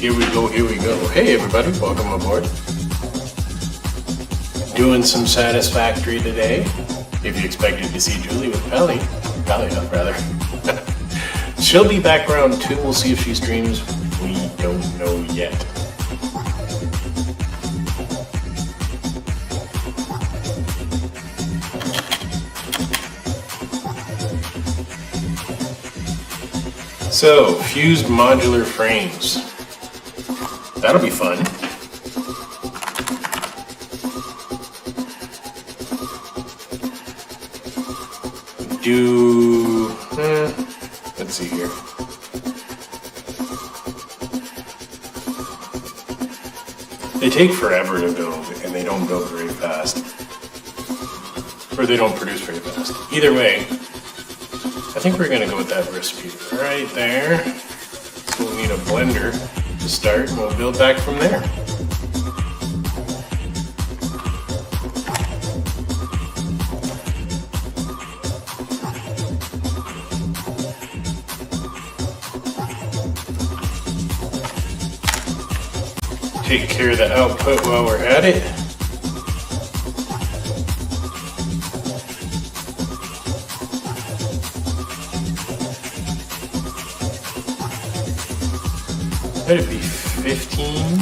Here we go, here we go. Hey everybody, welcome aboard. Doing some Satisfactory today. If you expected to see Julie with Pelia rather. She'll be back round 2, we'll see if she streams. We don't know yet. So, fused modular frames. That'll be fun. Let's see here. They take forever to build, and they don't build very fast. Or they don't produce very fast. Either way, I think we're gonna go with that recipe right there. So we'll need a blender to start, and we'll build back from there. Take care of the output while we're at it. Let it be 15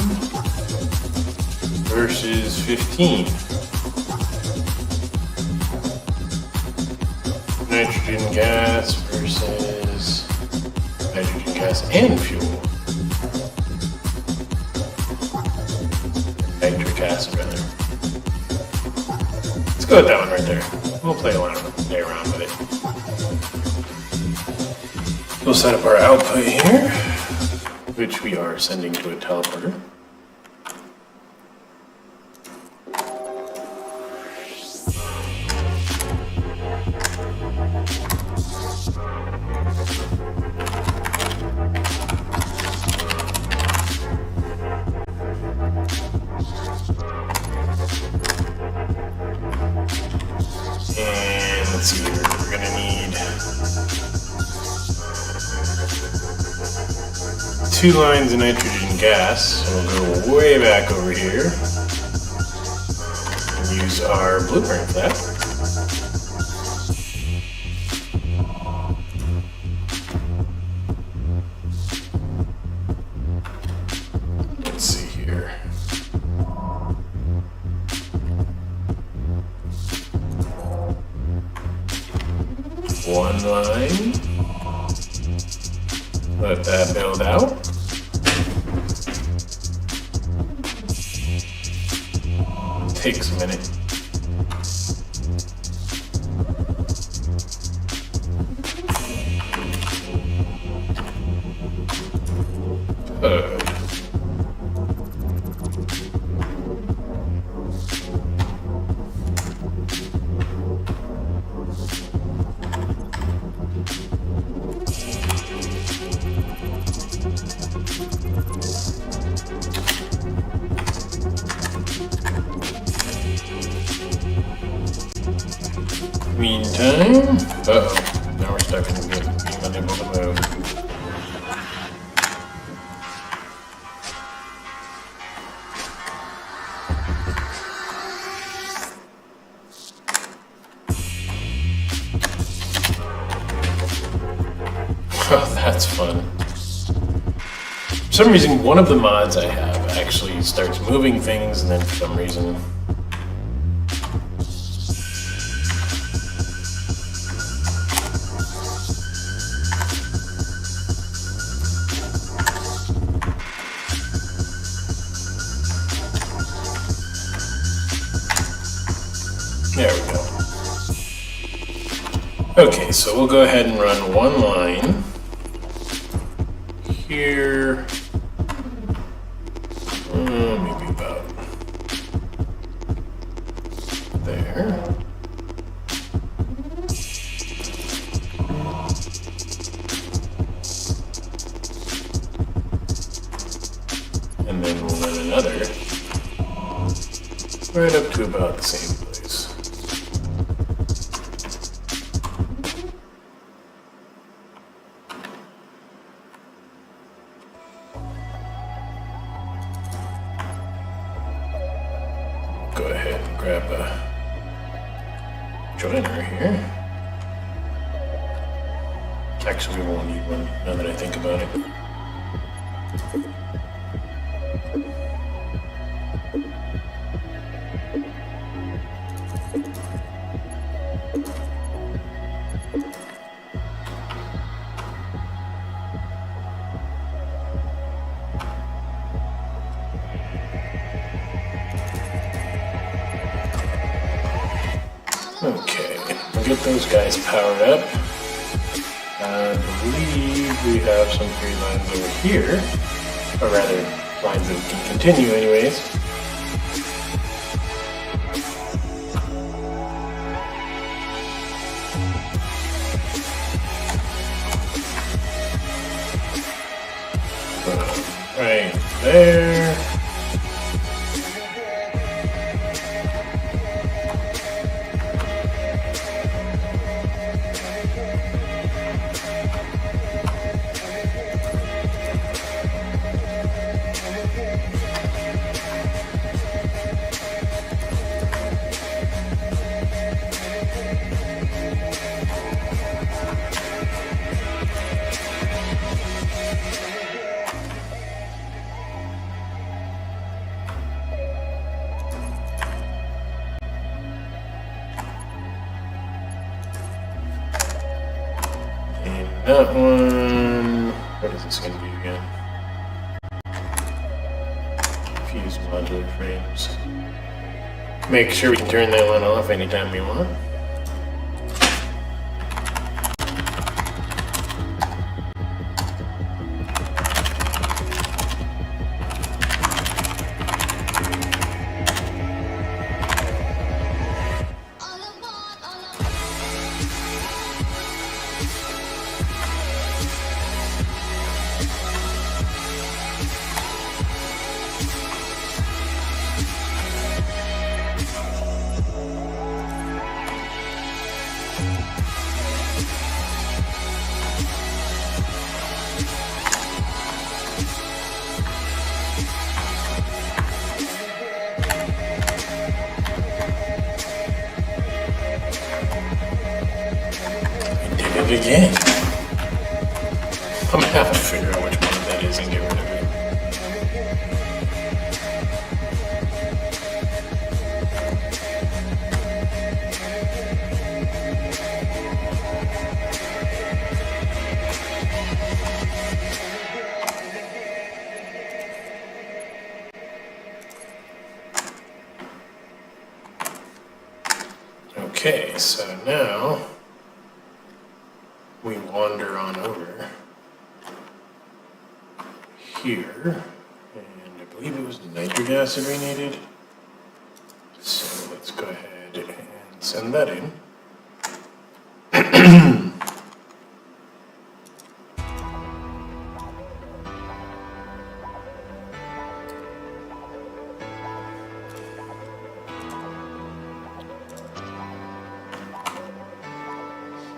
versus 15. Nitrogen gas versus nitrogen gas and fuel. Nitric acid, rather. Let's go with that one right there. We'll play around with it. We'll set up our output here, which we are sending to a teleporter. And let's see here, we're gonna need 2 lines of nitrogen gas, so we'll go way back over here and use our blueprint for that. Let's see here. One line. Let that build out. Takes a minute. Meantime, now we're stuck in being unable to move. Oh, that's fun. For some reason, one of the mods I have actually starts moving things, and then for some reason, there we go. Okay, so we'll go ahead and run one line here. Maybe about there. And then we'll run another right up to about the same place. go ahead and grab a joiner here. Actually, we won't need one now that I think about it. Okay, we'll get those guys powered up. I believe we have some free lines over here, or rather, lines that can continue anyways. Right there. That one, what is this going to be again? Fuse modular frames. Make sure we can turn that one off anytime we want. Again. I'm gonna have to figure out which one that is and get rid of it. Okay, so now we wander on over here, and I believe it was nitric acid we needed. So let's go ahead and send that in.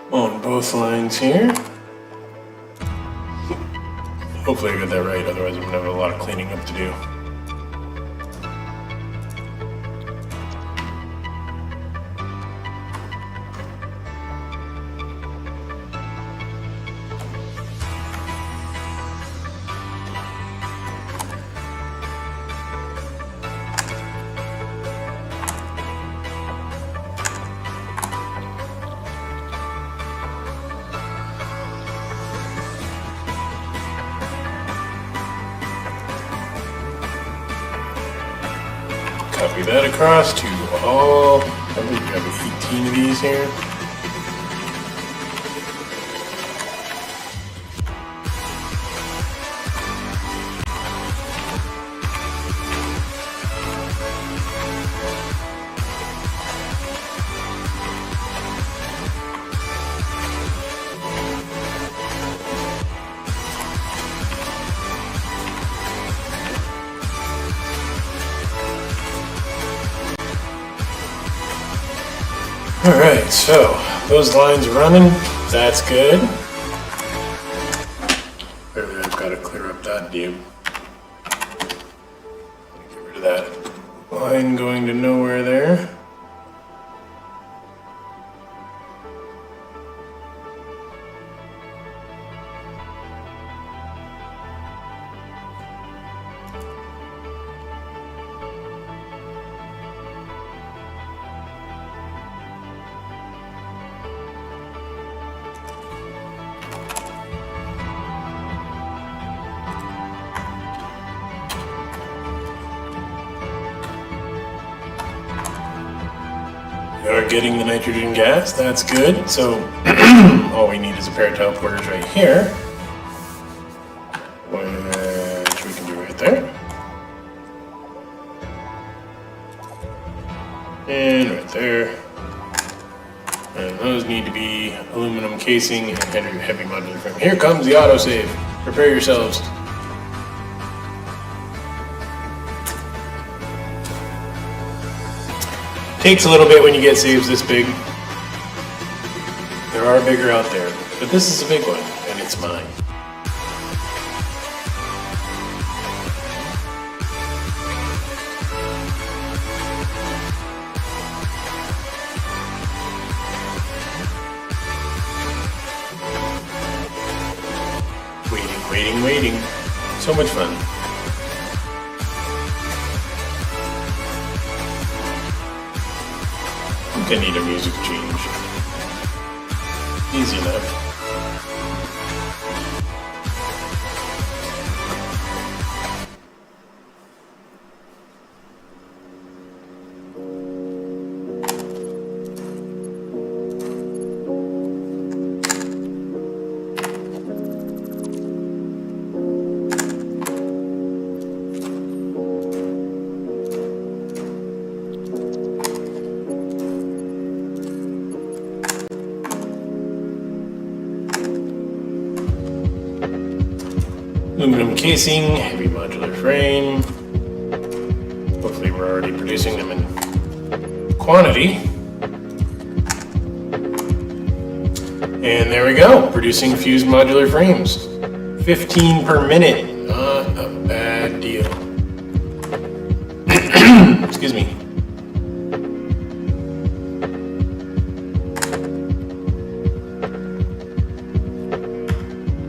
On both lines here. Hopefully I got that right, otherwise I'm gonna have a lot of cleaning up to do. Copy that across to all, I believe we have 18 of these here. Alright, so those lines are running, that's good. Clearly I've got to clear up that dude. Get rid of that line going to nowhere there. Are getting the nitrogen gas, that's good. So all we need is a pair of teleporters right here, which we can do right there. And right there. And those need to be aluminum casing and heavy modular frame. Here comes the autosave. Prepare yourselves. Takes a little bit when you get saves this big. There are bigger out there, but this is a big one, and it's mine. Waiting. So much fun. I need a music change. Easy enough. Aluminum casing, heavy modular frame. Hopefully we're already producing them in quantity. And there we go, producing fused modular frames. 15 per minute, not a bad deal. Excuse me.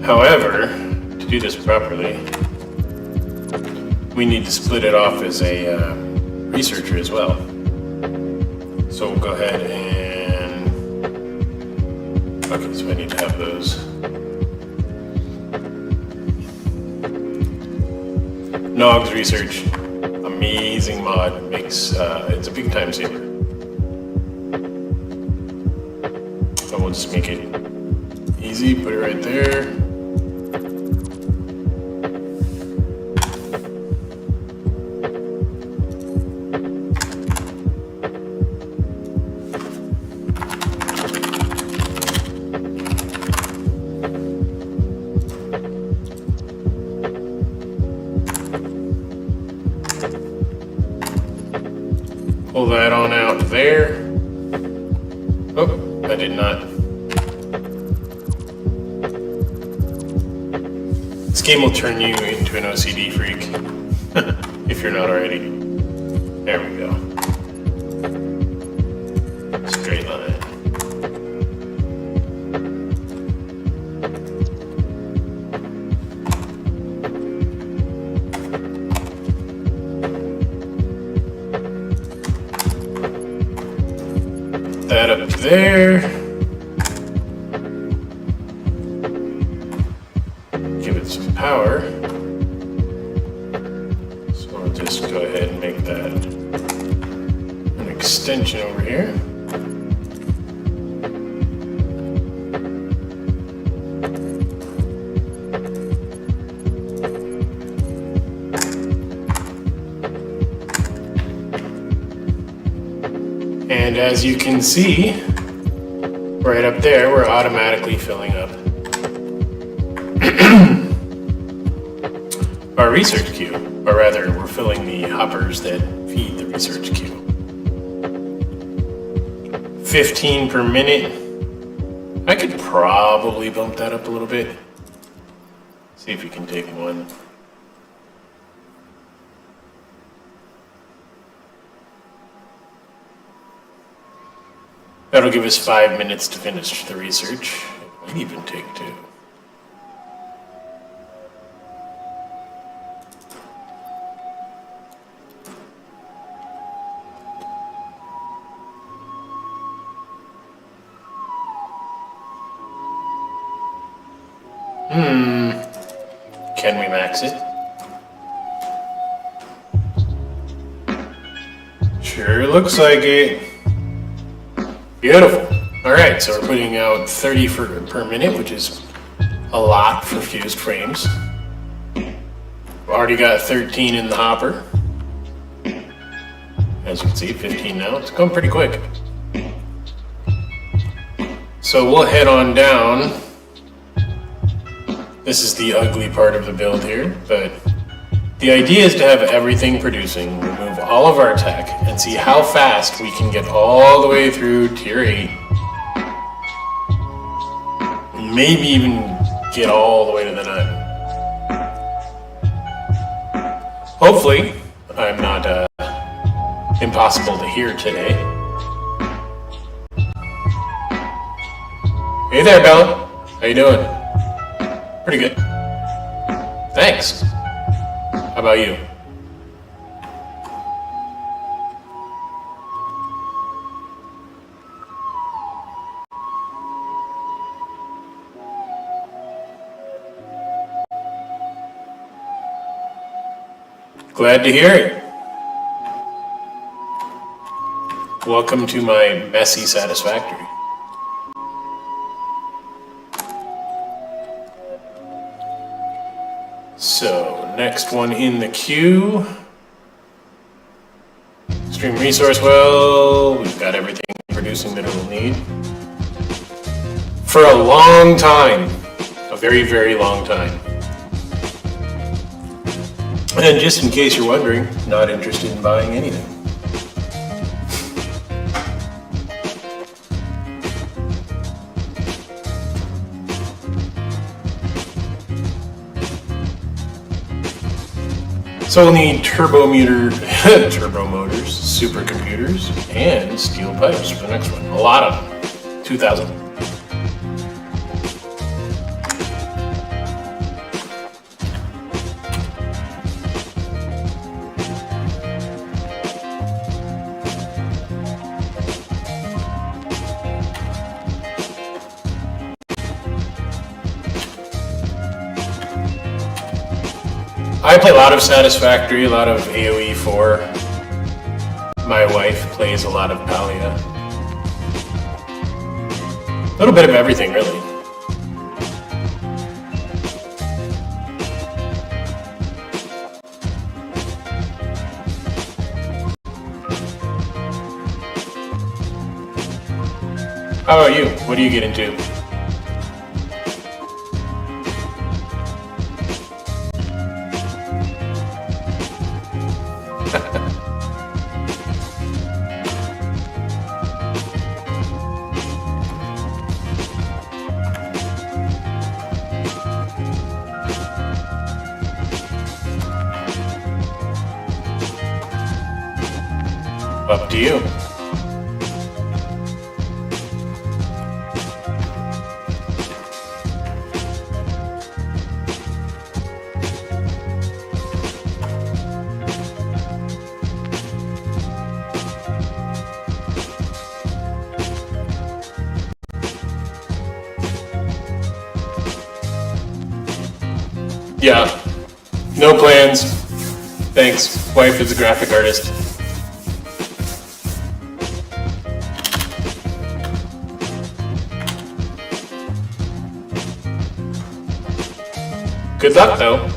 However, to do this properly, we need to split it off as a researcher as well. So we'll go ahead and, okay, so I need to have those. Nogs research, amazing mod, makes, it's a big time saver. So we'll just make it easy, put it right there. Pull that on out there. Oh, I did not. This game will turn you into an OCD freak if you're not already. There we go. Straight line. That up there. Give it some power. So we'll just go ahead and make that an extension over here. And as you can see, right up there, we're automatically filling up our research queue. Or rather, we're filling the hoppers that feed the research queue. 15 per minute. I could probably bump that up a little bit. See if we can take one. That'll give us 5 minutes to finish the research. It might even take 2. Can we max it? Sure looks like it. Beautiful. Alright, so we're putting out 30 per minute, which is a lot for fused frames. We've already got 13 in the hopper. As you can see, 15 now. It's going pretty quick. So we'll head on down. This is the ugly part of the build here, but the idea is to have everything producing, remove all of our tech, and see how fast we can get all the way through tier 8. Maybe even get all the way to the 9. Hopefully, I'm not impossible to hear today. Hey there, Bella. How you doing? Pretty good. Thanks. How about you? Glad to hear it. Welcome to my messy Satisfactory. So, next one in the queue. Stream resource well. We've got everything producing that it will need. For a long time. A very, very long time. And just in case you're wondering, not interested in buying anything. So we'll need turbo motors, supercomputers, and steel pipes for the next one. A lot of them. 2,000. I play a lot of Satisfactory, a lot of AoE 4. My wife plays a lot of Palia. A little bit of everything, really. How about you? What do you get into? Up to you. Yeah, no plans. Thanks. Wife is a graphic artist. Good luck, though.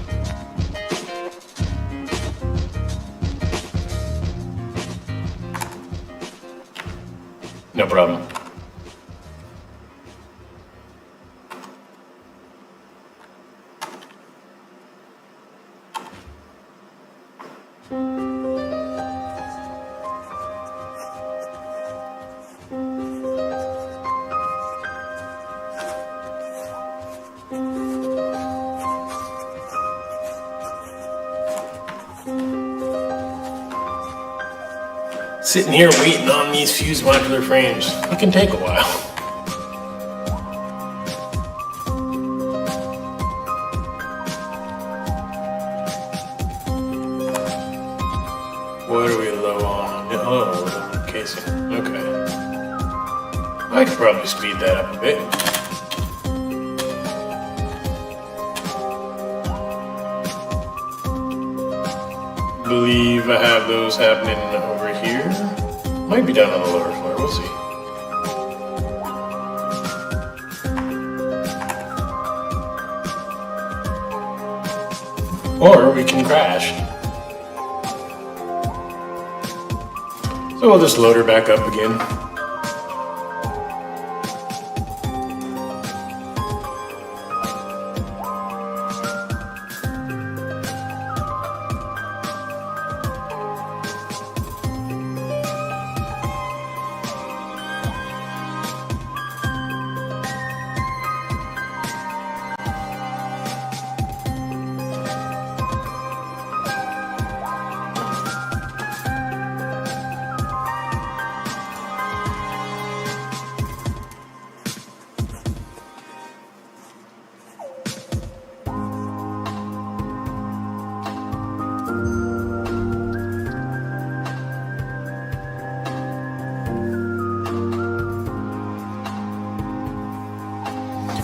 No problem. Sitting here waiting on these fused modular frames. It can take a while. What are we low on? Oh, aluminum casing. Okay. I could probably speed that up a bit. Believe I have those happening over here. Might be down on the lower floor, we'll see. Or we can crash. So we'll just load her back up again.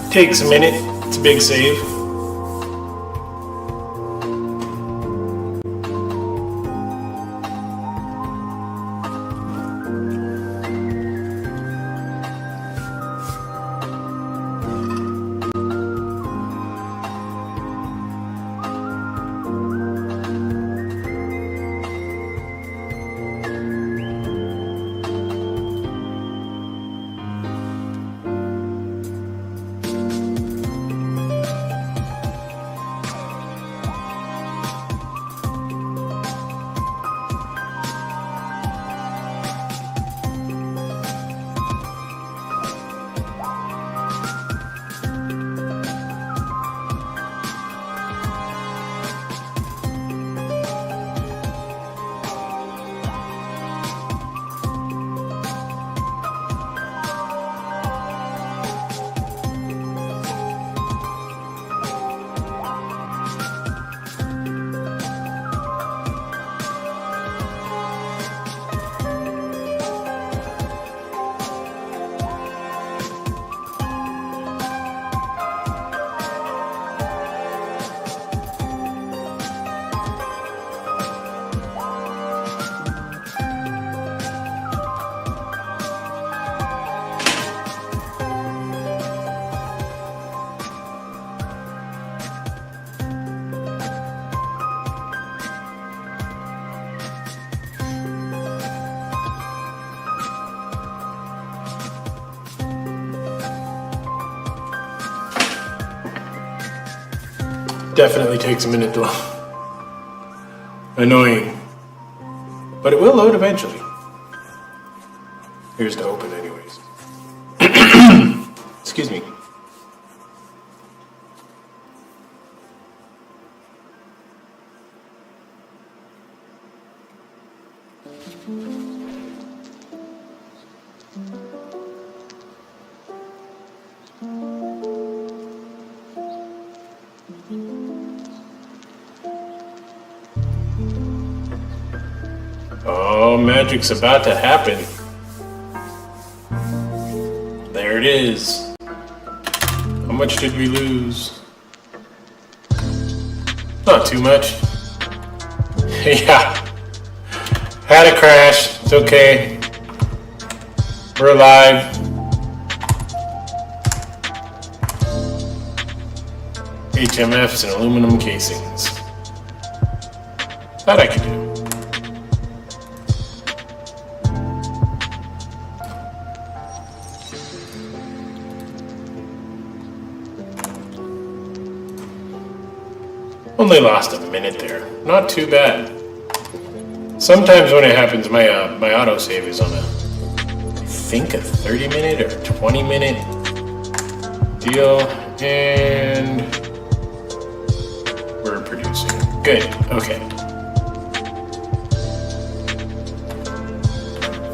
Takes a minute, it's a big save. Definitely takes a minute though. Annoying. But it will load eventually. Here's to open anyways. Excuse me. Oh, magic's about to happen. There it is. How much did we lose? Not too much. Yeah. Had a crash. It's okay. We're alive. HMFs and aluminum casings. That I can do. Only lost a minute there. Not too bad. Sometimes when it happens, my autosave is on I think a 30-minute or 20-minute deal, and we're producing. Good. Okay.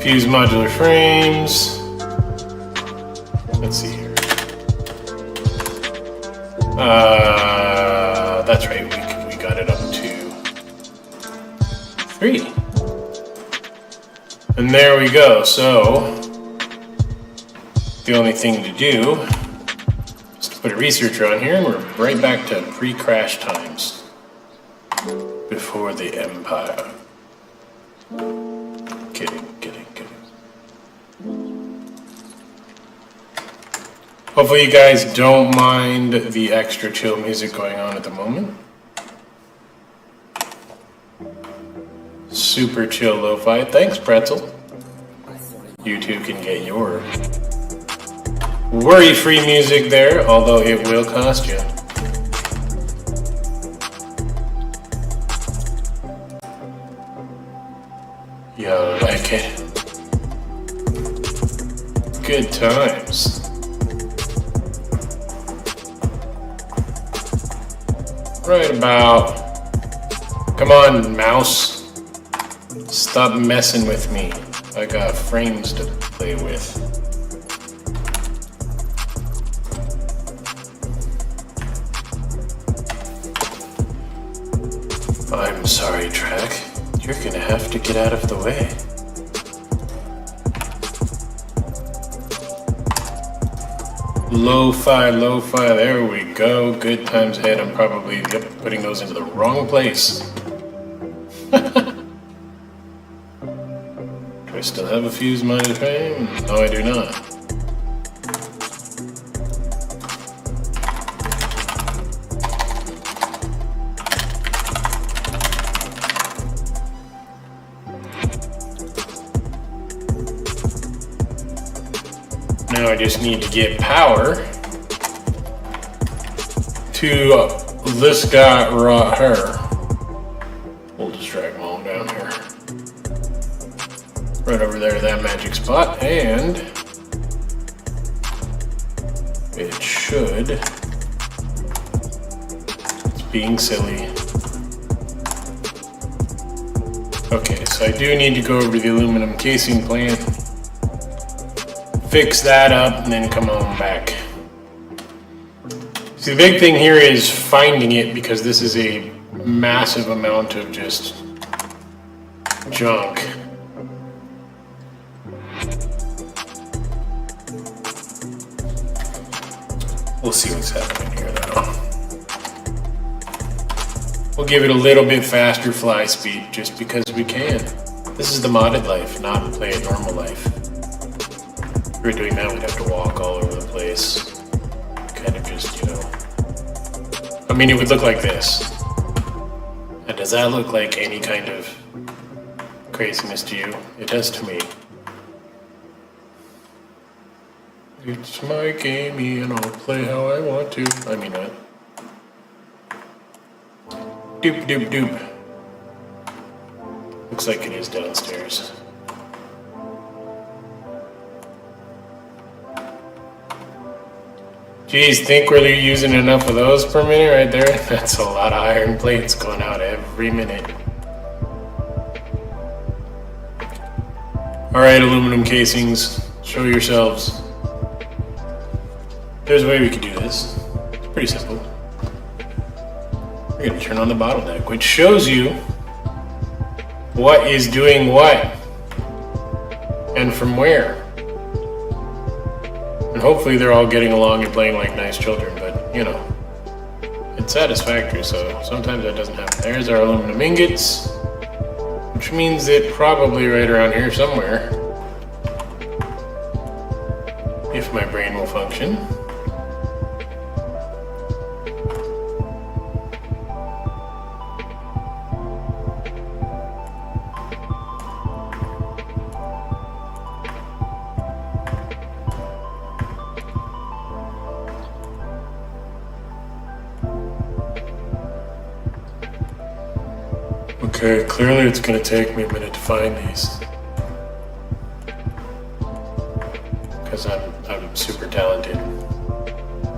Fuse modular frames. Let's see here. That's right, we got it up to 3. And there we go. So the only thing to do is to put a researcher on here, and we're right back to pre-crash times before the Empire. Kidding. Hopefully you guys don't mind the extra chill music going on at the moment. Super chill lo-fi. Thanks, Pretzel. You too can get your worry-free music there, although it will cost you. Yo, like it. Good times. Right about. Come on, mouse. Stop messing with me. I got frames to play with. I'm sorry, Track. You're gonna have to get out of the way. Lo-fi, there we go. Good times ahead. I'm probably putting those into the wrong place. Do I still have a fuse modular frame? No, I do not. Now I just need to get power to this guy right here. We'll just drag them all down here. Right over there, that magic spot, and it should. It's being silly. Okay, so I do need to go over the aluminum casing plant. Fix that up and then come on back. See, the big thing here is finding it, because this is a massive amount of just junk. We'll see what's happening here though. We'll give it a little bit faster fly speed just because we can. This is the modded life, not play a normal life. If we were doing that, we'd have to walk all over the place. Kind of just, you know. I mean, it would look like this. And does that look like any kind of craziness to you? It does to me. It's my gamey and I'll play how I want to. I mean what? Doop doop doop. Looks like it is downstairs. Geez, think we're using enough of those per minute right there? That's a lot of iron plates going out every minute. Alright, aluminum casings, show yourselves. There's a way we could do this. It's pretty simple. We're going to turn on the bottleneck, which shows you what is doing what and from where. And hopefully they're all getting along and playing like nice children, but you know, it's Satisfactory, so sometimes that doesn't happen. There's our aluminum ingots, which means that probably right around here somewhere, if my brain will function. Okay, clearly it's going to take me a minute to find these. Because I'm super talented.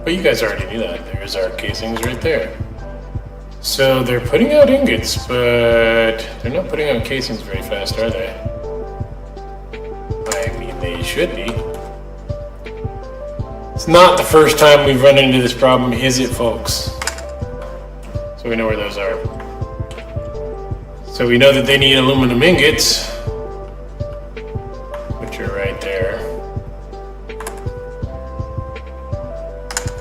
But you guys already knew that. There's our casings right there. So they're putting out ingots, but they're not putting out casings very fast, are they? should be. It's not the first time we've run into this problem, is it, folks? So we know where those are. So we know that they need aluminum ingots, which are right there.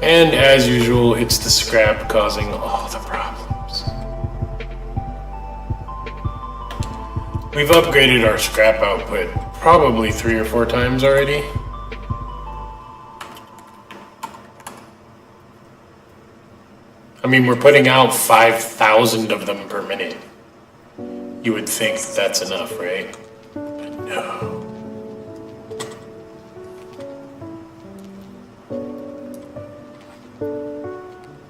And as usual, it's the scrap causing all the problems. We've upgraded our scrap output probably 3 or 4 times already. I mean, we're putting out 5,000 of them per minute. You would think that's enough, right? But no.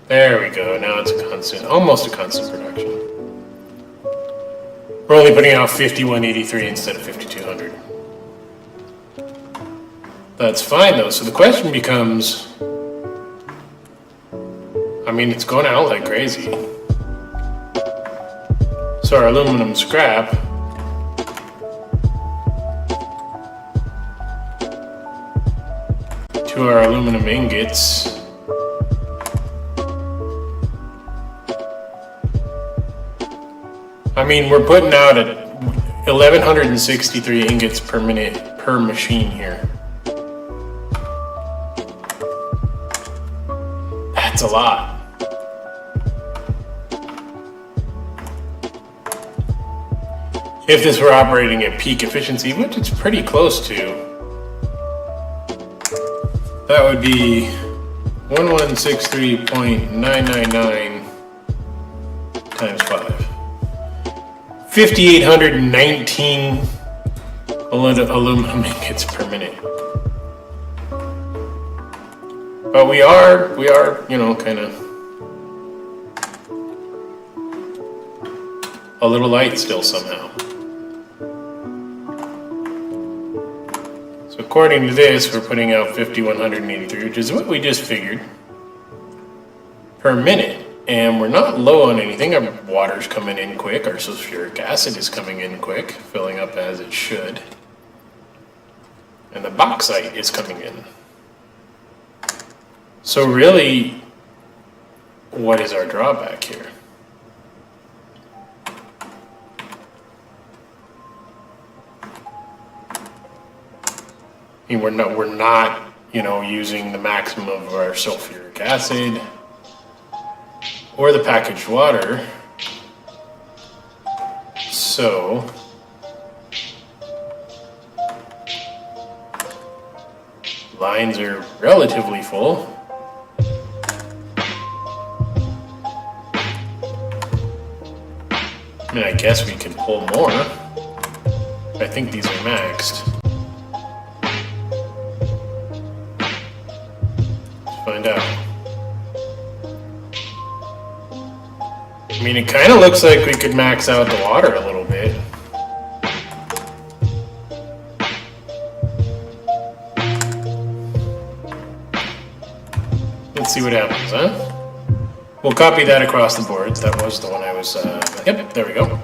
There we go. Now it's a constant, almost a constant production. We're only putting out 5183 instead of 5200. That's fine though. So the question becomes, I mean, it's going out like crazy. So our aluminum scrap to our aluminum ingots. I mean, we're putting out at 1,163 ingots per minute per machine here. That's a lot. If this were operating at peak efficiency, which it's pretty close to, that would be 1163.999 times 5. 5,819 aluminum ingots per minute. But we are, you know, kind of a little light still somehow. So according to this, we're putting out 5,183, which is what we just figured, per minute. And we're not low on anything. Our water's coming in quick. Our sulfuric acid is coming in quick, filling up as it should. And the bauxite is coming in. So really, what is our drawback here? I mean, we're not, you know, using the maximum of our sulfuric acid or the packaged water. So lines are relatively full. I mean, I guess we can pull more. I think these are maxed. Let's find out. I mean, it kind of looks like we could max out the water a little bit. Let's see what happens, huh? We'll copy that across the boards. That was the one I was, yep, there we go.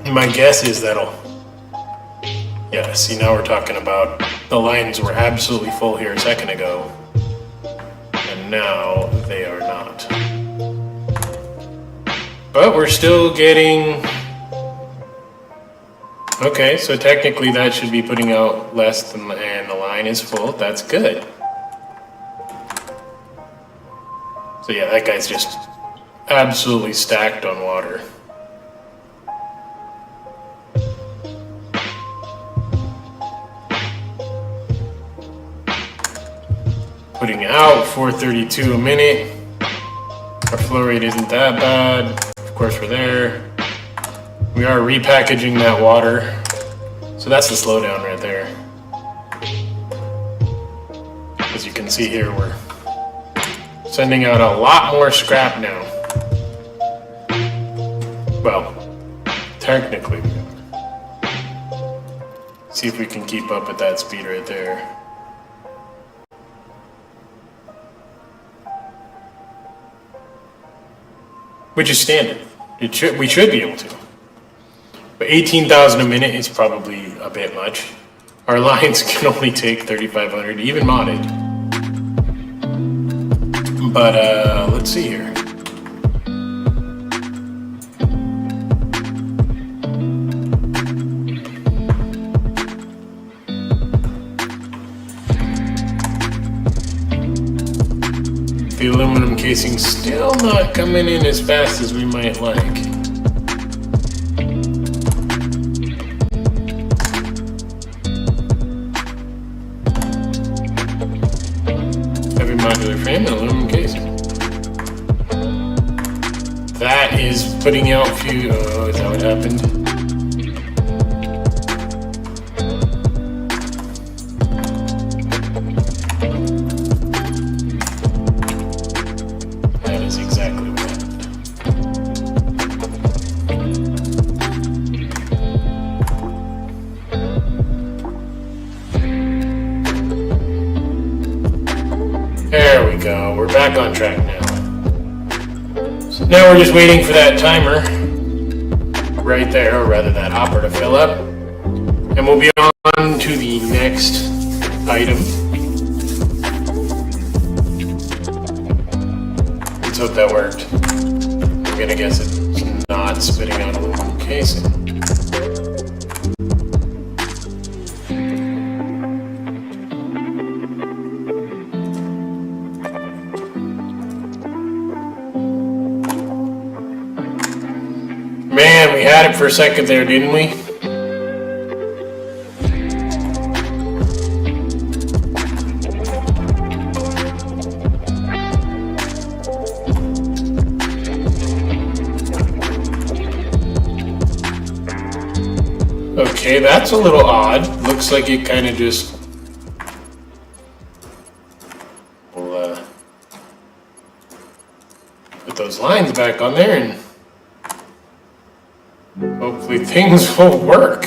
My guess is that'll, yeah, see, now we're talking about the lines were absolutely full here a second ago, and now they are not. But we're still getting, okay, so technically that should be putting out less than, and the line is full. That's good. So yeah, that guy's just absolutely stacked on water. Putting out 432 a minute. Our flow rate isn't that bad. Of course, we're there. We are repackaging that water. So that's the slowdown right there. As as you can see here, we're sending out a lot more scrap now. Well, technically we are. See if we can keep up at that speed right there. Which is standard. We should be able to. But 18,000 a minute is probably a bit much. Our lines can only take 3,500, even modded. But let's see here. The aluminum casing still not coming in as fast as we might like. Heavy modular frame and aluminum casing. That is putting out few. Oh, is that what happened? That is exactly what happened. There we go. We're back on track now. So now we're just waiting for that timer right there, or rather that hopper to fill up. And we'll be on to the next item. Let's hope that worked. I'm gonna guess it's not spitting out aluminum casing. Man, we had it for a second there, didn't we? Okay, that's a little odd. Looks like it kind of just... We'll put those lines back on there and hopefully things will work.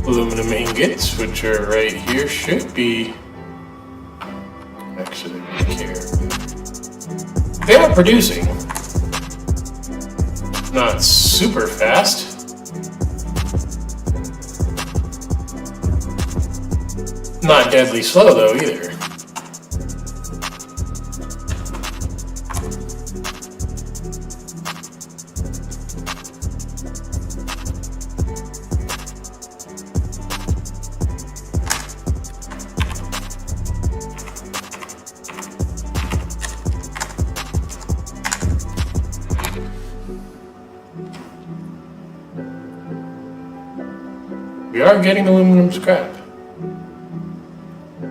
Aluminum ingots, which are right here, should be... Actually, I don't care. They are producing. Not super fast. Not deadly slow though either. We are getting aluminum scrap.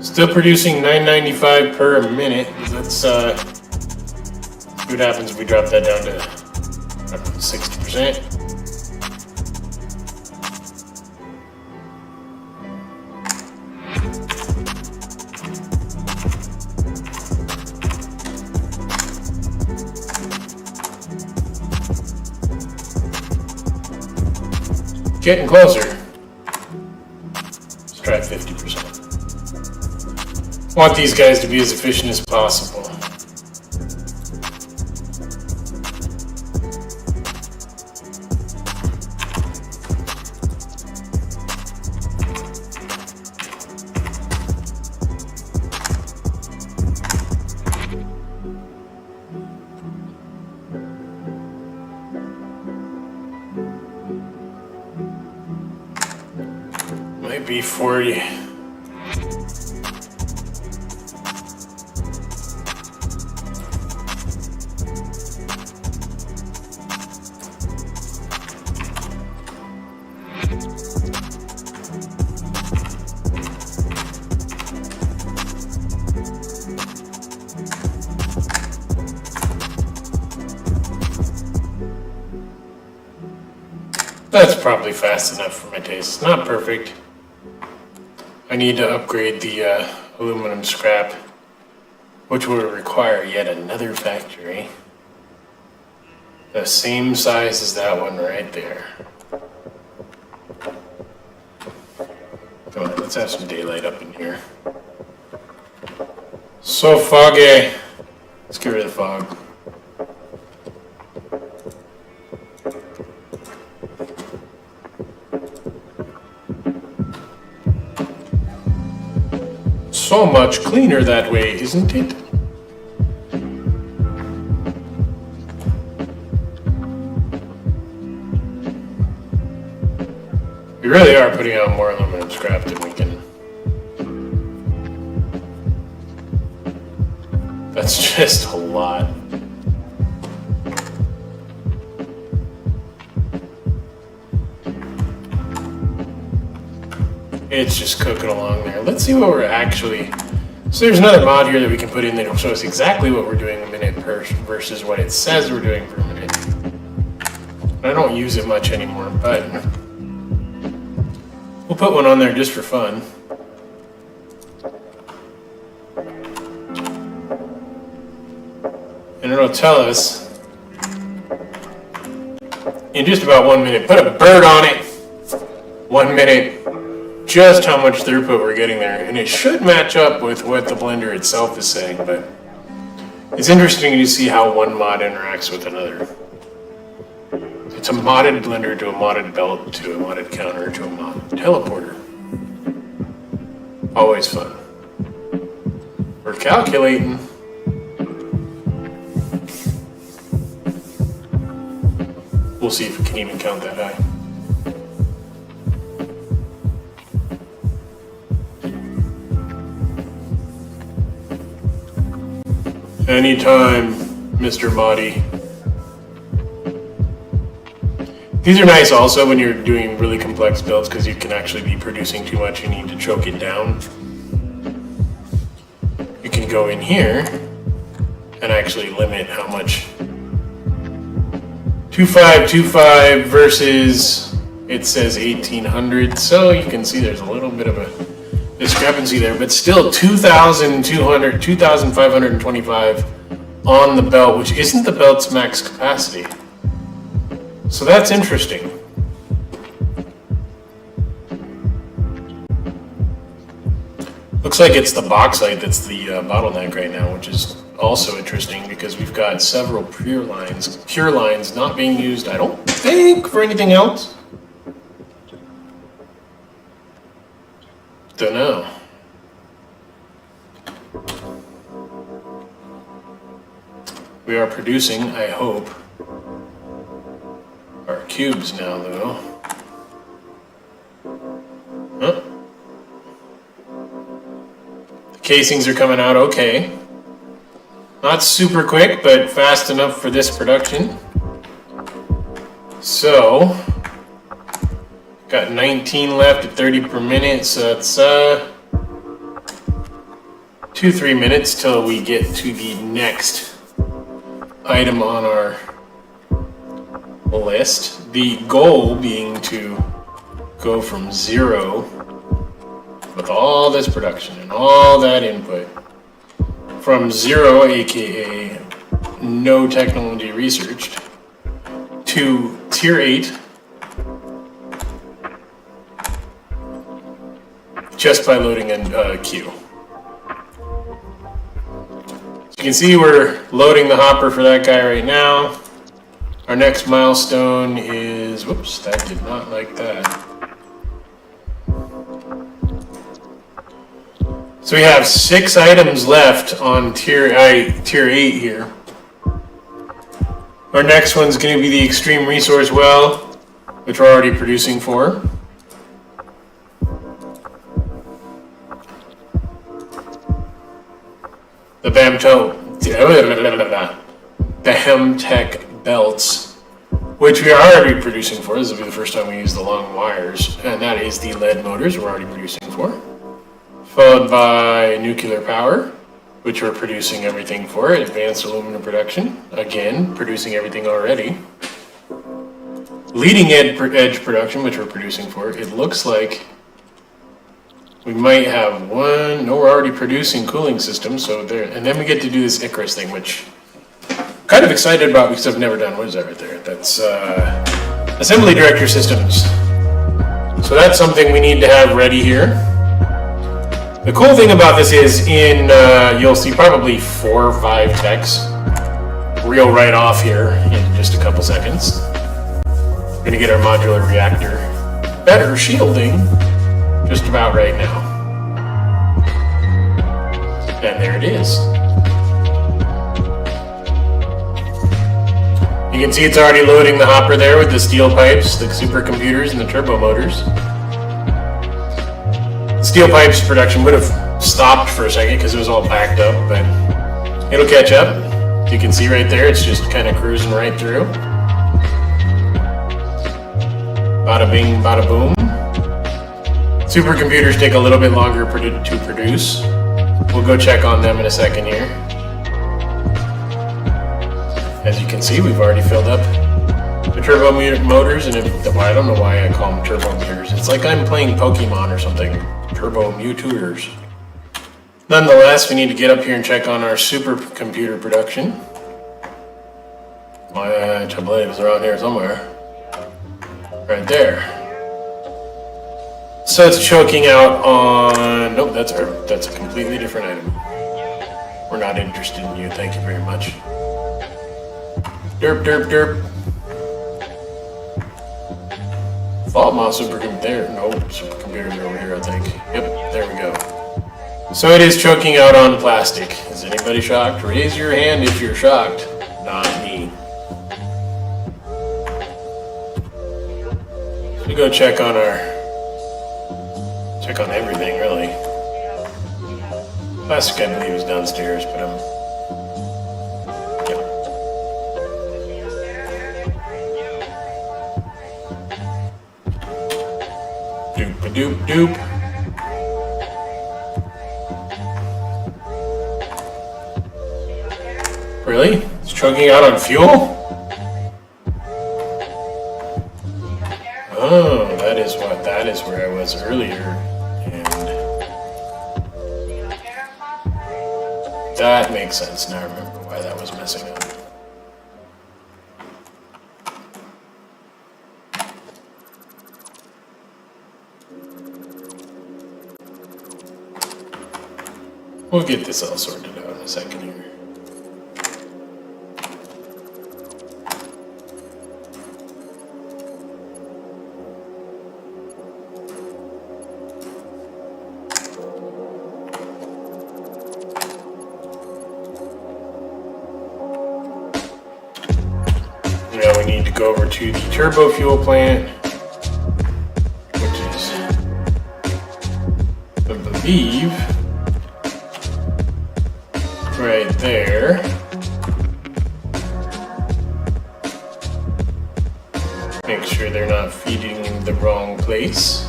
Still producing $9.95 per minute. Let's see what happens if we drop that down to 60%. Getting closer. Let's try 50%. Want these guys to be as efficient as possible. Might be 40. That's probably fast enough for my taste. It's not perfect. I need to upgrade the aluminum scrap, which will require yet another factory. The same size as that one right there. Come on, let's have some daylight up in here. So foggy. Let's get rid of the fog. So much cleaner that way, isn't it? We really are putting out more aluminum scrap than we can. That's just a lot. It's just cooking along there. Let's see what we're actually... So there's another mod here that we can put in that will show us exactly what we're doing a minute per versus what it says we're doing per minute. I don't use it much anymore, but we'll put one on there just for fun. And it'll tell us in just about 1 minute, put a bird on it, 1 minute, just how much throughput we're getting there. And it should match up with what the blender itself is saying, but it's interesting to see how one mod interacts with another. It's a modded blender to a modded belt to a modded counter to a modded teleporter. Always fun. We're calculating. We'll see if we can even count that high. Anytime, Mr. Moddy. These are nice also when you're doing really complex builds because you can actually be producing too much and you need to choke it down. You can go in here and actually limit how much. 2525 versus it says 1800, so you can see there's a little bit of a discrepancy there, but still 2200, 2525 on the belt, which isn't the belt's max capacity. So that's interesting. Looks like it's the bauxite that's the bottleneck right now, which is also interesting because we've got several pure lines not being used, I don't think, for anything else. Don't know. We are producing, I hope, our cubes now, though. Huh? The casings are coming out okay. Not super quick, but fast enough for this production. So, got 19 left at 30 per minute, so that's 2-3 minutes till we get to the next item on our list. The goal being to go from 0 with all this production and all that input. From 0, aka no technology researched, to tier 8 just by loading a queue. So you can see we're loading the hopper for that guy right now. Our next milestone is, whoops, that did not like that. So we have 6 items left on tier 8 here. Our next one's going to be the Extreme Resource Well, which we're already producing for. The Hemtech belts, which we are already producing for. This will be the first time we use the long wires, and that is the lead motors we're already producing for. Followed by nuclear power, which we're producing everything for. Advanced aluminum production, again, producing everything already. leading edge production, which we're producing for, it looks like we might have one. No, we're already producing cooling systems, so there, and then we get to do this Icarus thing, which I'm kind of excited about because I've never done. What is that right there? That's assembly director systems. So that's something we need to have ready here. The cool thing about this is you'll see probably 4 or 5 techs reel right off here in just a couple seconds. We're gonna get our modular reactor better shielding just about right now. And there it is. You can see it's already loading the hopper there with the steel pipes, the supercomputers, and the turbo motors. The steel pipes production would have stopped for a second because it was all backed up, but it'll catch up. As you can see right there, it's just kind of cruising right through. Bada bing, bada boom. Supercomputers take a little bit longer to produce. We'll go check on them in a second here. As you can see, we've already filled up the turbo motors, and I don't know why I call them turbo meters. It's like I'm playing Pokemon or something. Turbo Mewtwo'ers. Nonetheless, we need to get up here and check on our supercomputer production. I believe it's around here somewhere. Right there. So it's choking out on... Nope, that's a completely different item. We're not interested in you, thank you very much. Derp, derp, derp. Thought my supercomputer there. Nope, supercomputer's over here, I think. Yep, there we go. So it is choking out on plastic. Is anybody shocked? Raise your hand if you're shocked. Not me. So we go check on everything, really. Plastic, I believe, is downstairs, but yep. Doop-a-doop doop. Really? It's choking out on fuel? Oh, that is where I was earlier. And that makes sense. Now I remember why that was messing up. We'll get this all sorted out in a second here. Now we need to go over to the turbo fuel plant, which is, I believe, right there. Make sure they're not feeding in the wrong place.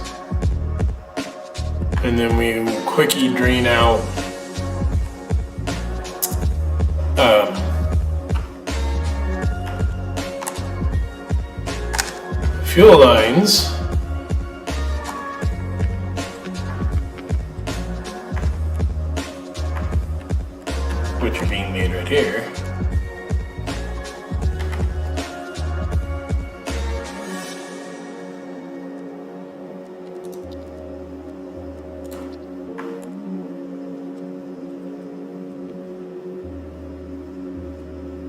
And then we quickie drain out fuel lines. Which are being made right here.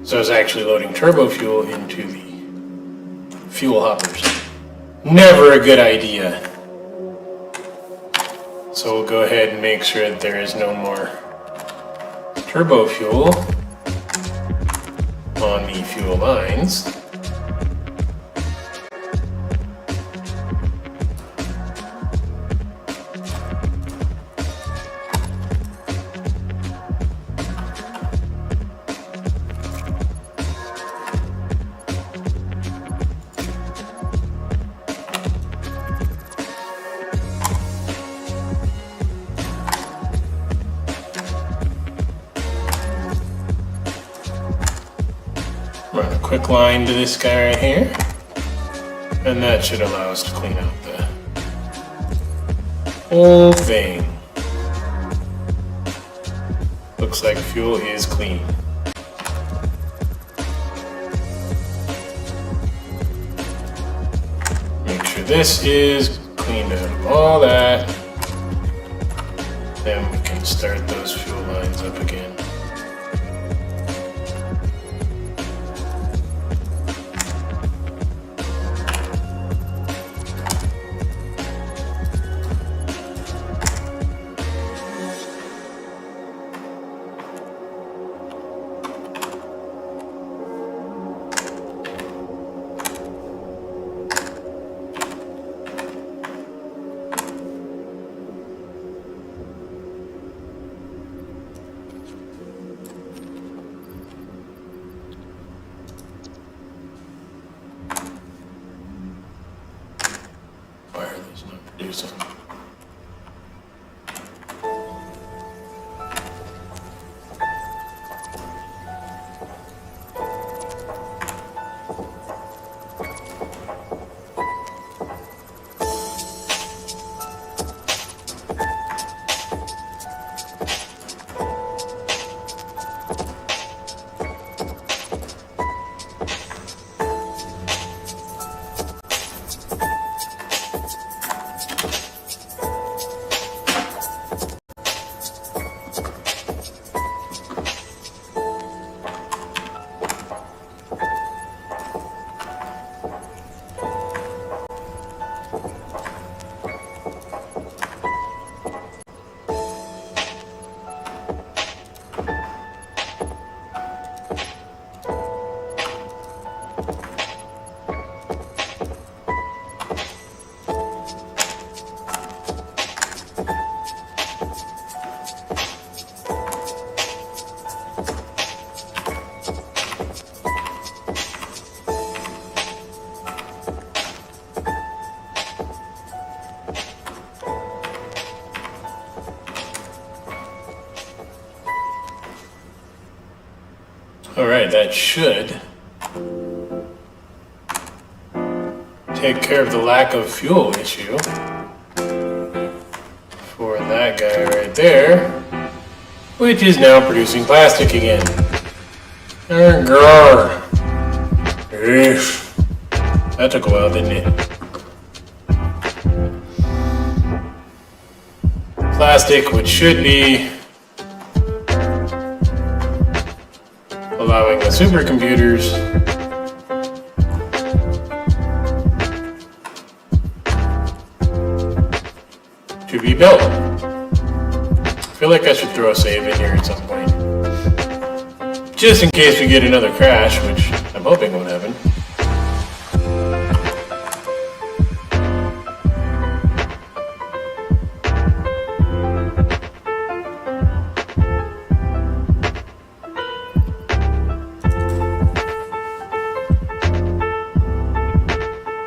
So it's actually loading turbo fuel into the fuel hoppers. Never a good idea. So we'll go ahead and make sure that there is no more turbo fuel on the fuel lines. Run a quick line to this guy right here. And that should allow us to clean out the whole thing. Looks like fuel is clean. Make sure this is cleaned out of all that. Then we can start those fuel lines up again. Why are these not producing? Alright, that should take care of the lack of fuel issue for that guy right there, which is now producing plastic again. Grrr. That took a while, didn't it? Plastic, which should be allowing the supercomputers to be built. I feel like I should throw a save in here at some point, just in case we get another crash, which I'm hoping won't happen.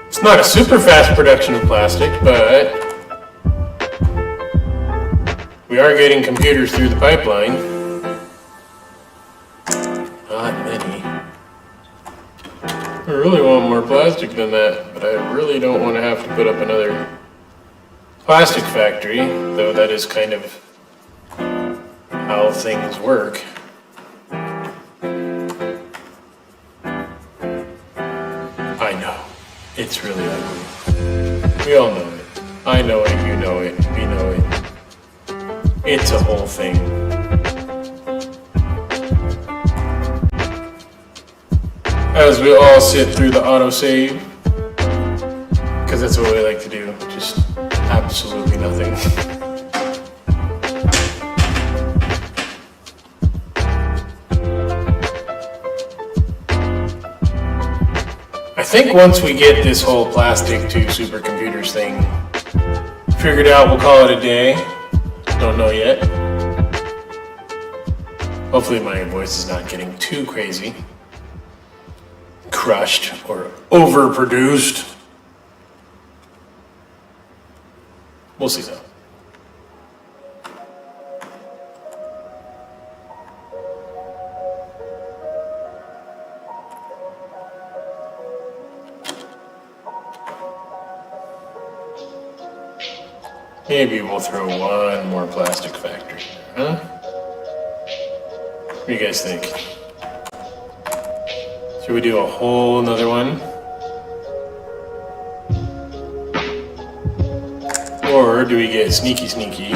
It's not a super fast production of plastic, but we are getting computers through the pipeline. Not many. I really want more plastic than that, but I really don't want to have to put up another plastic factory, though that is kind of how things work. I know. It's really ugly. We all know it. I know it, you know it, we know it. It's a whole thing. As we all sit through the autosave, because that's what we like to do, just absolutely nothing. I think once we get this whole plastic to supercomputers thing figured out, we'll call it a day. Don't know yet. Hopefully my voice is not getting too crazy, crushed, or overproduced. We'll see though. Maybe we'll throw one more plastic factory there, huh? What do you guys think? Should we do a whole another one? Or do we get sneaky sneaky?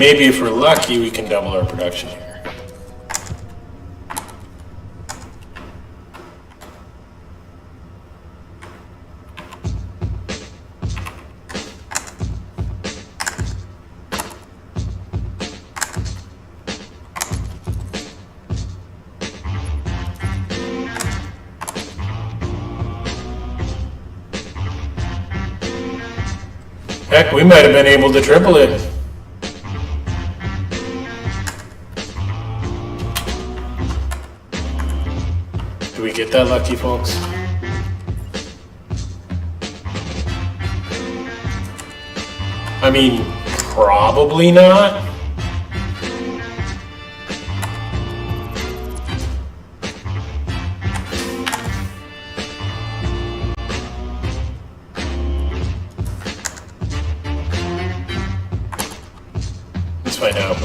Maybe if we're lucky, we can double our production here. Heck, we might have been able to triple it. Do we get that lucky, folks? I mean, probably not. Let's find out.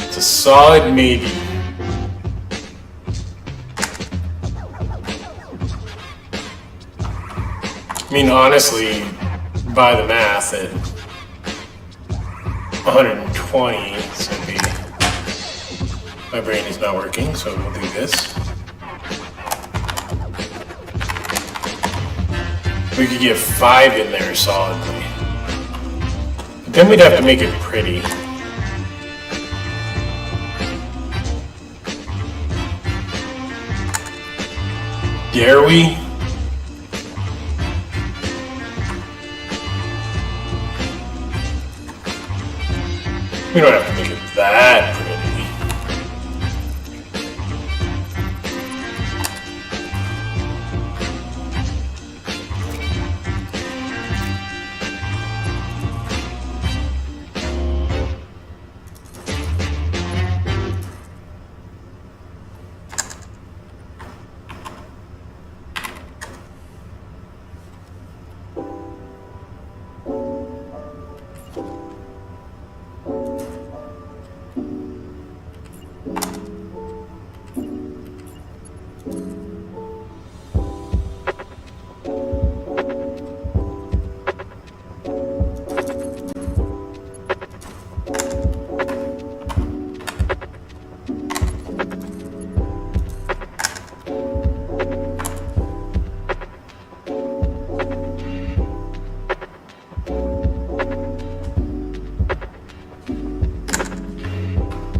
It's a solid maybe. I mean, honestly, by the math, at 120, it's gonna be. My brain is not working, so we'll do this. We could get 5 in there solidly. But then we'd have to make it pretty. Dare we? We don't have to make it that pretty.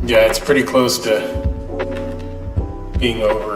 Yeah, it's pretty close to being over.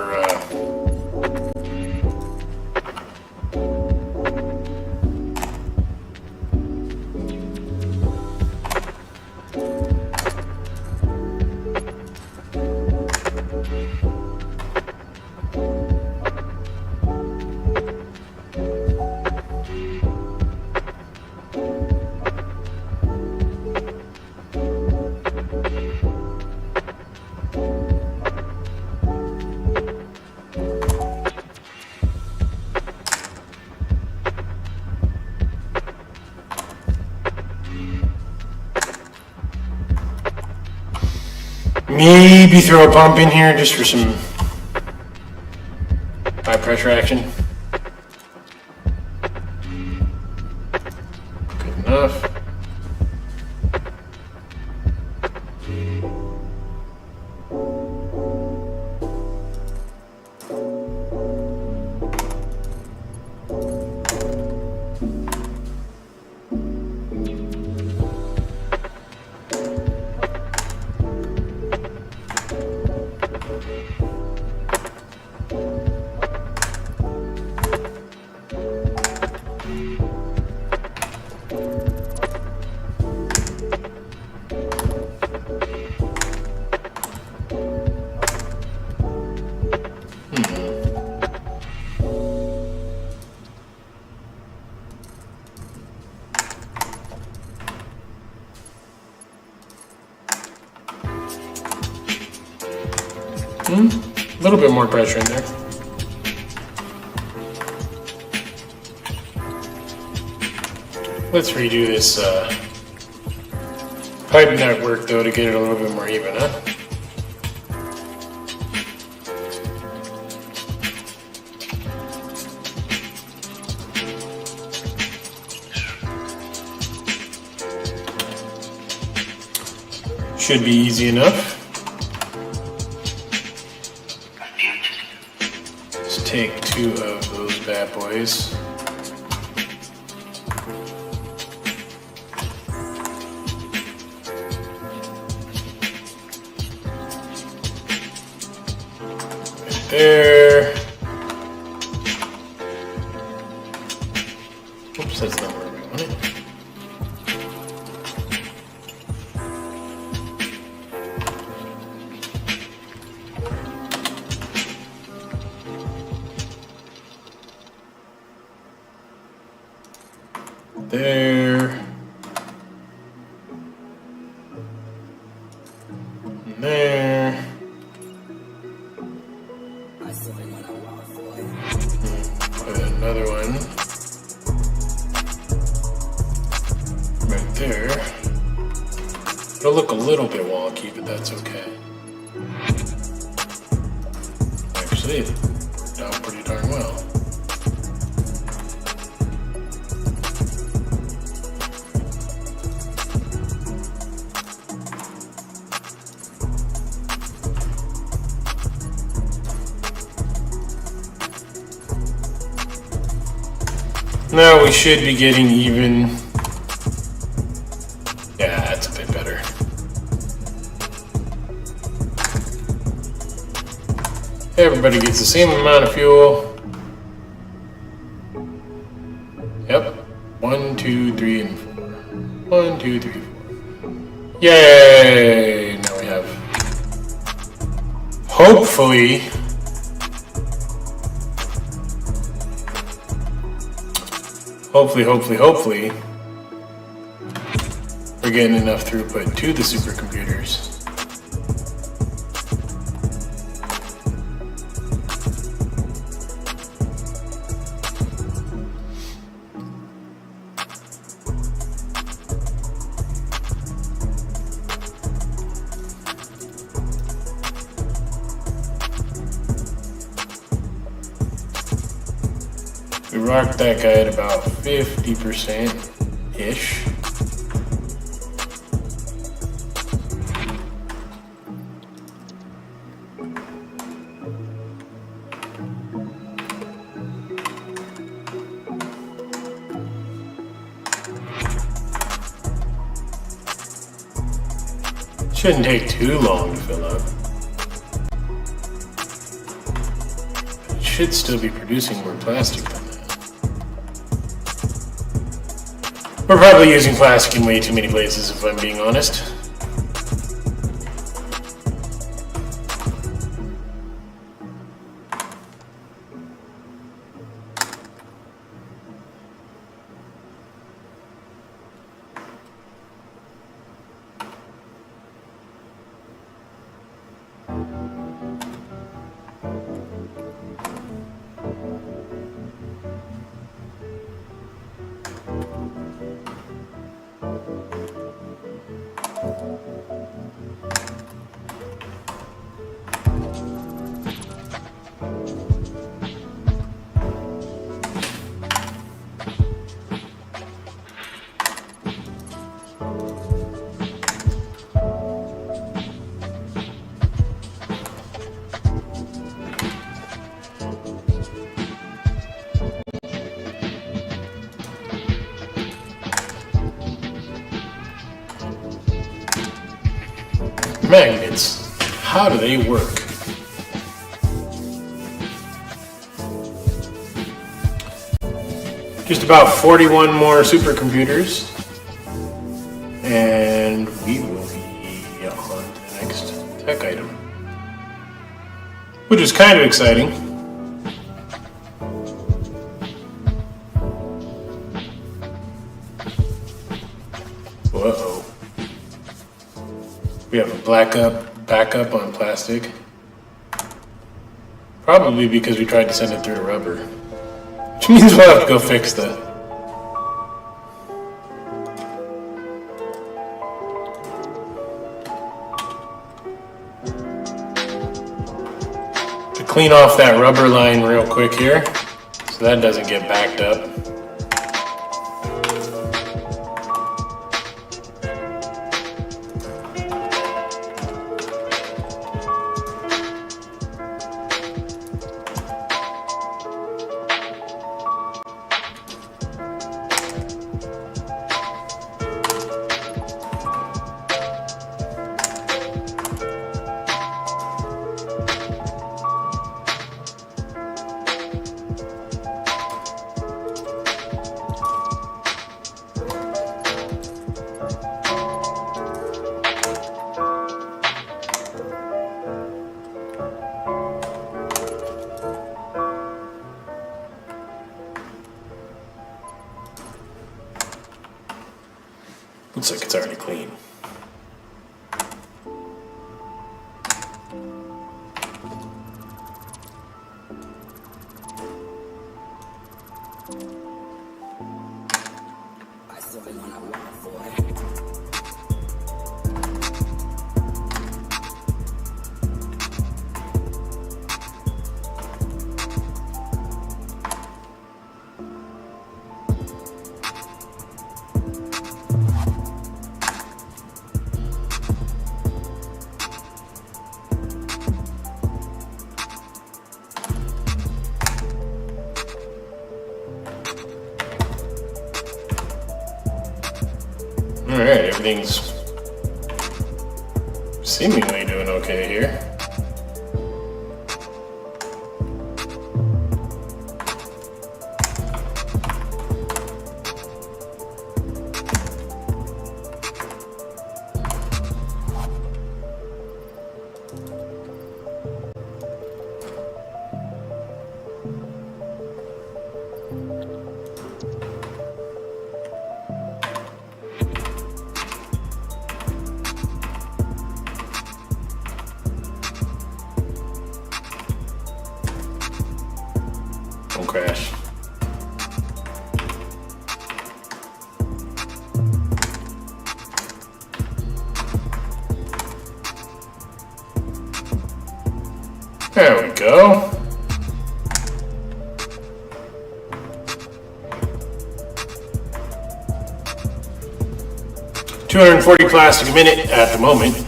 Maybe throw a pump in here just for some high pressure action. Good enough. A little bit more pressure in there. Let's redo this pipe network though to get it a little bit more even, huh? Should be easy enough. Let's take 2 of those bad boys. Right there. Oops, that's not where we want it. There. And there. Put another one right there. It'll look a little bit wonky, but that's okay. Actually, it worked out pretty darn well. Now we should be getting even. Yeah, that's a bit better. Everybody gets the same amount of fuel. Yep. 1, 2, 3, and 4. 1, 2, 3, 4. Yay! Now we have. Hopefully. Hopefully, we're getting enough throughput to the supercomputers. We rocked that guy at about 50%-ish. Shouldn't take too long to fill up. It should still be producing more plastic than that. We're probably using plastic in way too many places, if I'm being honest. Magnets, how do they work? Just about 41 more supercomputers, and we will be on to the next tech item, which is kind of exciting. Whoa. We have a backup on plastic. Probably because we tried to send it through to rubber. Which means we'll have to go fix that. To clean off that rubber line real quick here, so that doesn't get backed up. Looks like it's already clean. Alright, everything's seemingly doing okay here. Crash. There we go. $240 plastic a minute at the moment.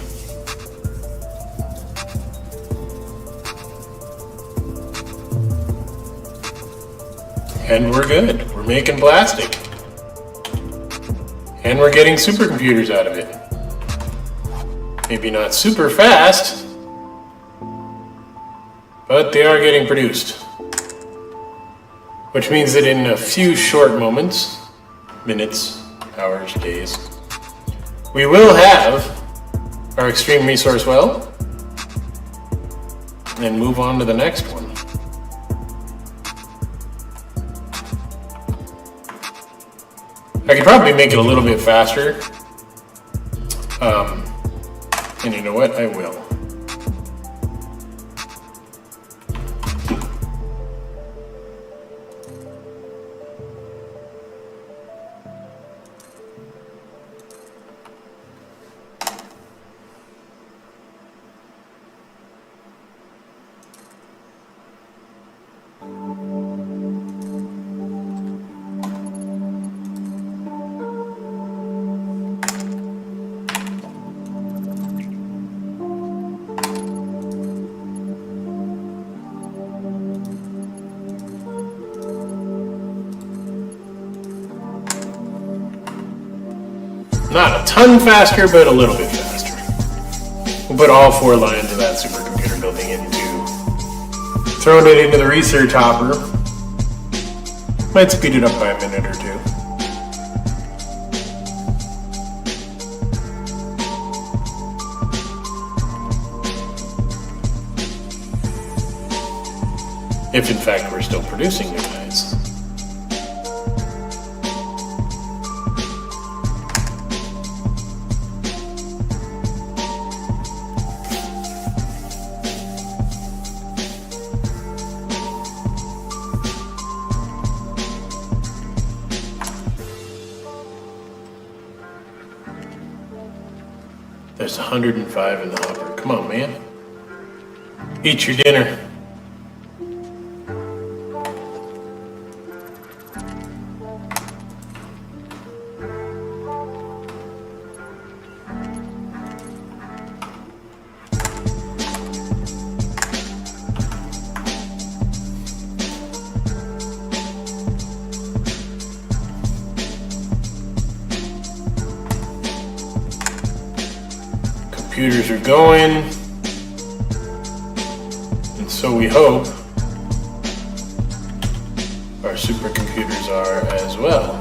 And we're good. We're making plastic. And we're getting supercomputers out of it. Maybe not super fast, but they are getting produced. Which means that in a few short moments, minutes, hours, days, we will have our extreme resource well and move on to the next one. I could probably make it a little bit faster. And you know what? I will. Not a ton faster, but a little bit faster. We'll put all 4 lines of that supercomputer building into throwing it into the research hopper. Might speed it up by a minute or 2. If in fact we're still producing new guys. There's 105 in the hopper. Come on, man. Eat your dinner. Computers are going, and so we hope our supercomputers are as well.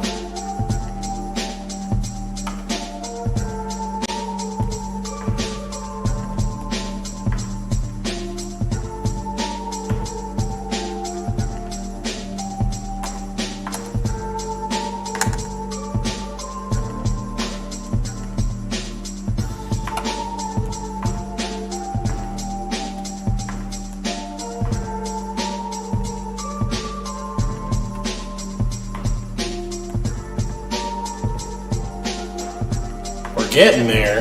Getting there.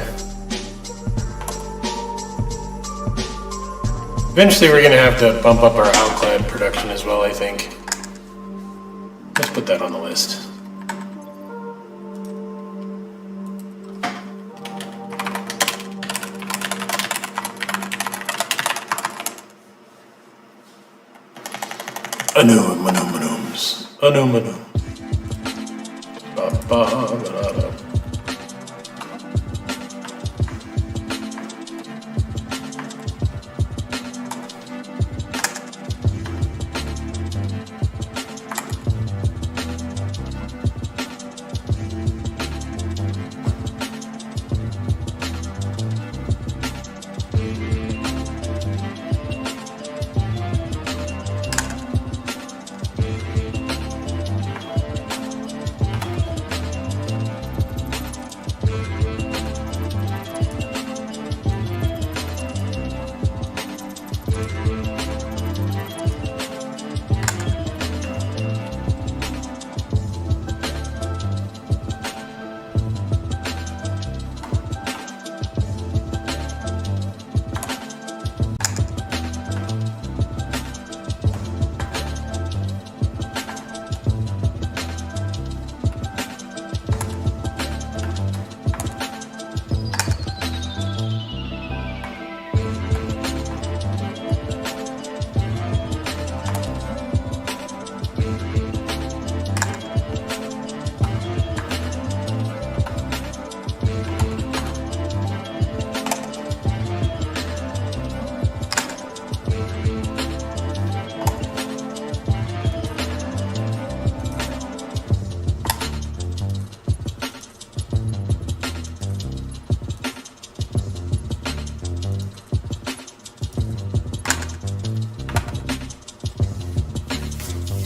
Eventually we're going to have to bump up our outclad production as well, I think. Let's put that on the list. Anum.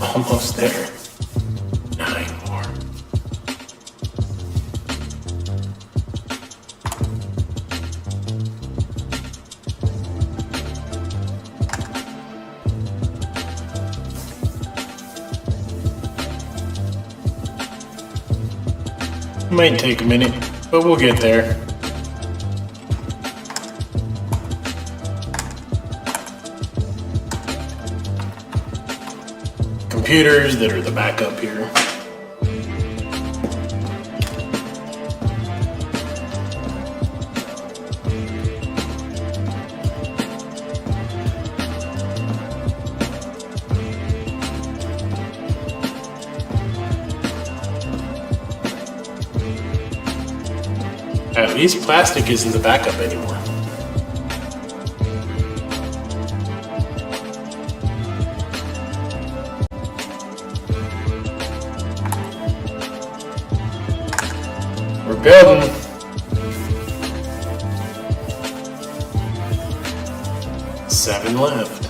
Almost there. 9 more. Might take a minute, but we'll get there. Computers that are the backup here. At least plastic isn't the backup anymore. We're building. Seven left.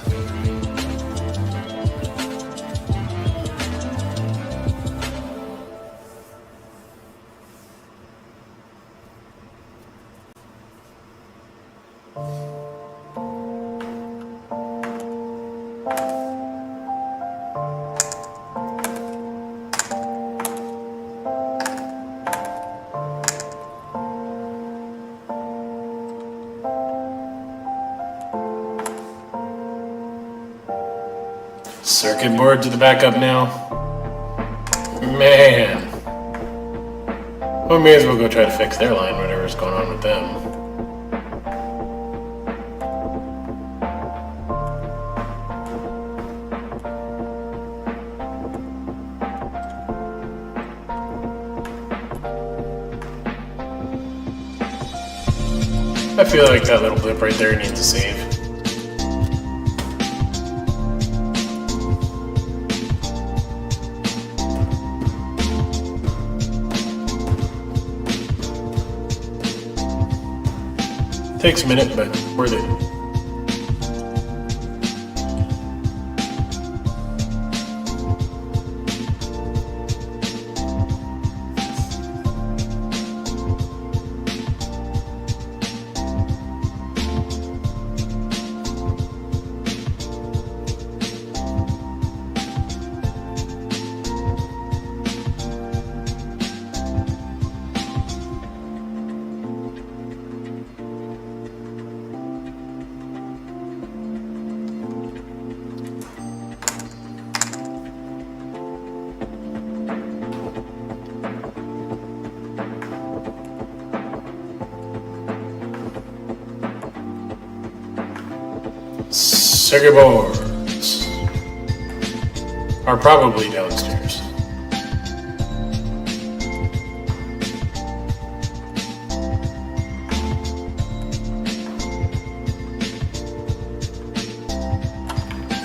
Circuit board to the backup now. Man. Well, we may as well go try to fix their line, whatever's going on with them. I feel like that little blip right there needs a save. Takes a minute, but worth it. Circuit boards are probably downstairs.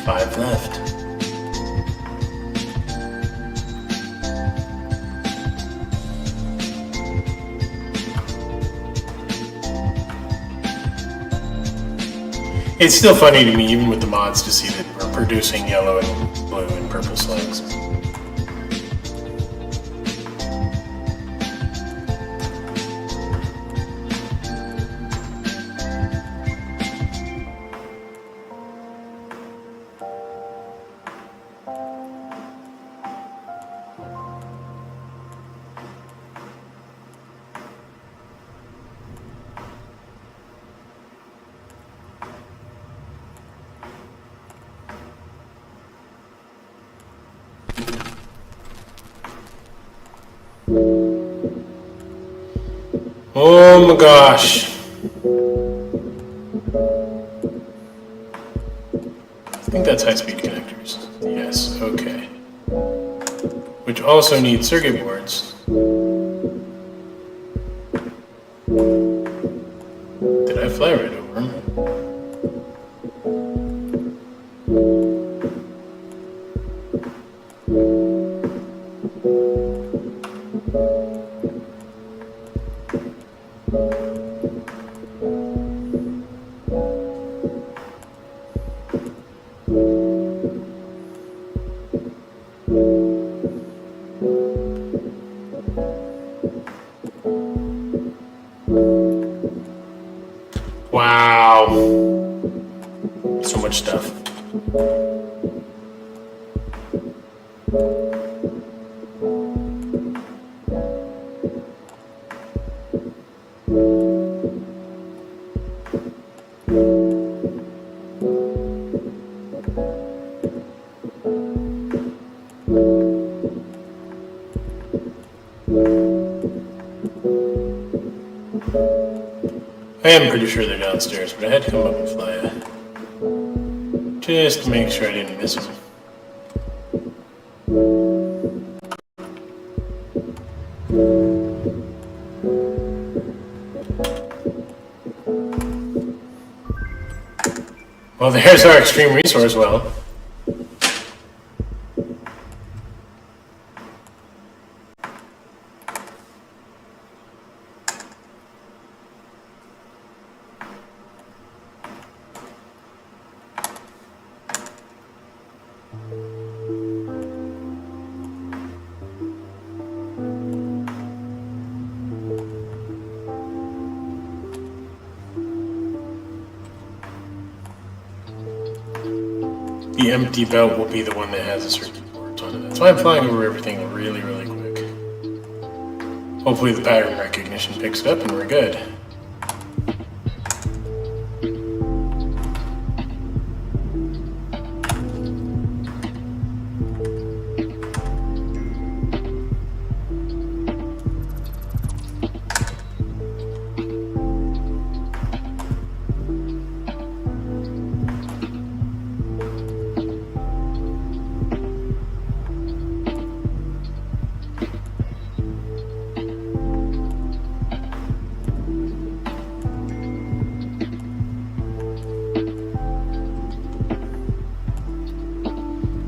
Five left. It's still funny to me, even with the mods, to see that we're producing yellow and blue and purple slugs. Oh my gosh. I think that's high-speed connectors. Yes, okay. Which also need circuit boards. Did I fly right over them? I am pretty sure they're downstairs, but I had to come up and fly it. Just to make sure I didn't miss them. Well, there's our extreme resource well. The empty belt will be the one that has the circuit boards on it. That's why I'm flying over everything really, really quick. Hopefully the pattern recognition picks it up and we're good.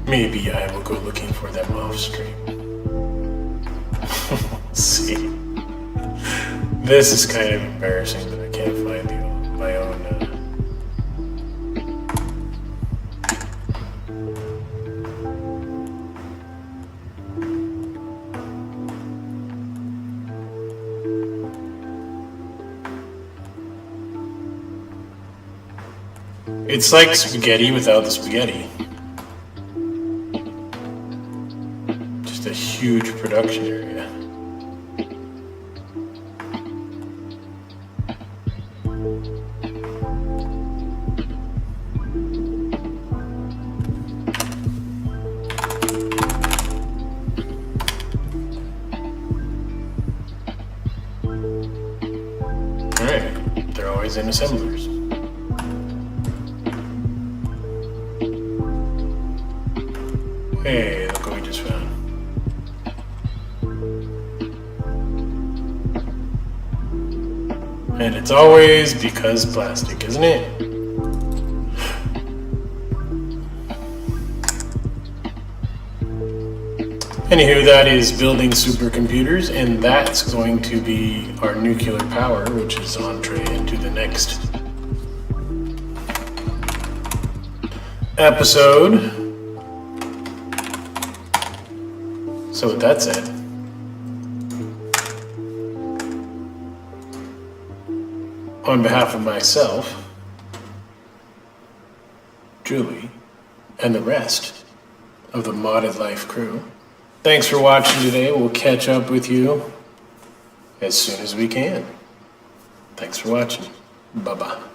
Maybe I will go looking for them off stream. See. This is kind of embarrassing that I can't find my own. It's like spaghetti without the spaghetti. A huge production area. Alright, they're always in assemblers. Hey, look what we just found. And it's always because plastic, isn't it? Anywho, that is building supercomputers, and that's going to be our nuclear power, which is entree into the next episode. So with that said, on behalf of myself, Julie, and the rest of the Modded Life crew, thanks for watching today. We'll catch up with you as soon as we can. Thanks for watching. Bye-bye.